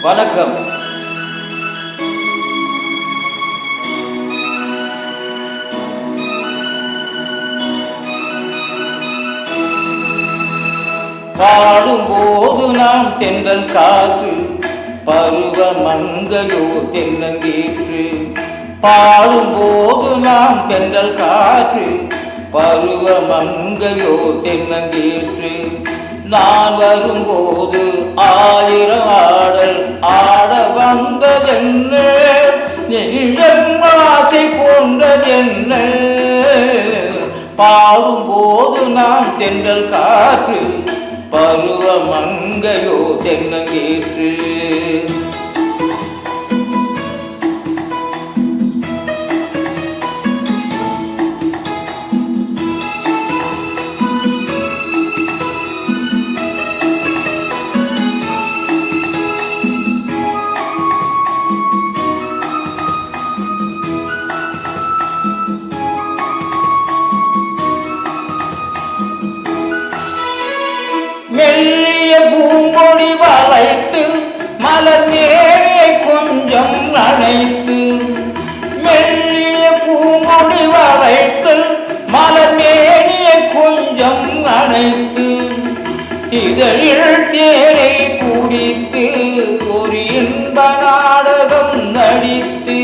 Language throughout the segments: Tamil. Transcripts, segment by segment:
வணக்கம். பாடும்போது நாம் தென்றல் காற்று, பருவ மங்கையோ தென்னங்கீற்று. பாடும்போது நாம் தென்றல் காற்று, பருவ மங்கையோ தென்னங்கீற்று. நான் வரும்போது ஆயிரம் ஆடல் ஆட வந்ததென்ன, நெஞ்சம் ஆசை போன்றதென்ன. பாடும்போது நாம் தென்றல் காற்று, பருவ மங்கையோ தென்னங்கீற்று. மெல்லிய பூங்கொடி வளைத்து மலர் மேலே கொஞ்சம் அணைத்து, மெல்லிய பூங்கொடி வளைத்து மலர் மேலே கொஞ்சம் அணைத்து, இதழில் தேரை குடித்து ஒரு இன்ப நாடகம் நடித்து,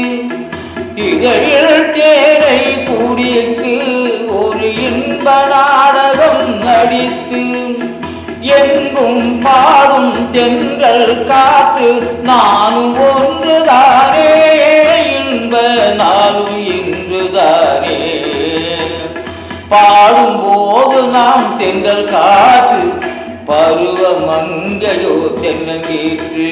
இதழில் தேரை குடித்து ஒரு இன்ப நாடகம் நடித்து, எங்கும் பாடும் தென்றல் காற்று நானும் ஒன்றுதானே, இன்ப நாளும் இன்றுதானே. பாடும்போது நாம் தென்றல் காற்று, பருவ மங்கையோ தென்னங்கீற்று.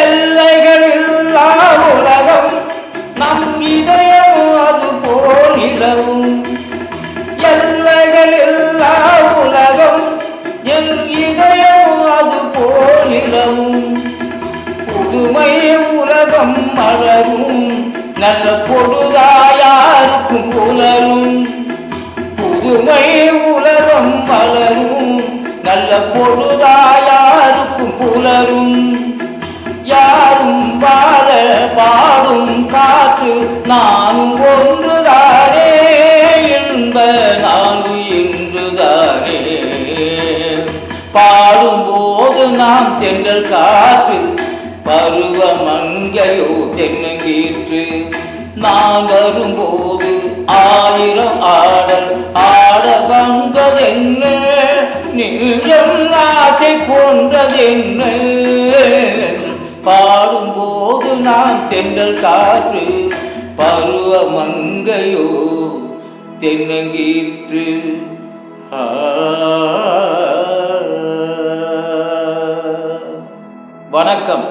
எல்லைகளில்லா உலகம் நம் இதயம் அது போல் நிலவும், எல்லைகளில்லா உலகம் என் இதயம் அது போல் நிலவும். புதுமை உலகம் மலரும், நல்ல பொழுதாயாருக்கும் புலரும். புதுமை உலகம் மலரும், நல்ல பொழுதாயாருக்கும் புலரும். யாரும் பாட பாடும் காற்று நானும் ஒன்றுதானே, இன்ப நானும் இன்றுதானே. பாடும்போது நாம் தென்றல் காற்று, பருவ மங்கையோ தென்னங்கீற்று. நான் வரும்போது ஆயிரம் ஆடல் ஆட வந்ததென்ன, நெஞ்சம் ஆசை போன்றதென்ன. பாடும்போது நான் தென்றல் காற்று, பருவ மங்கையோ தென்னங்கீற்று. வணக்கம்.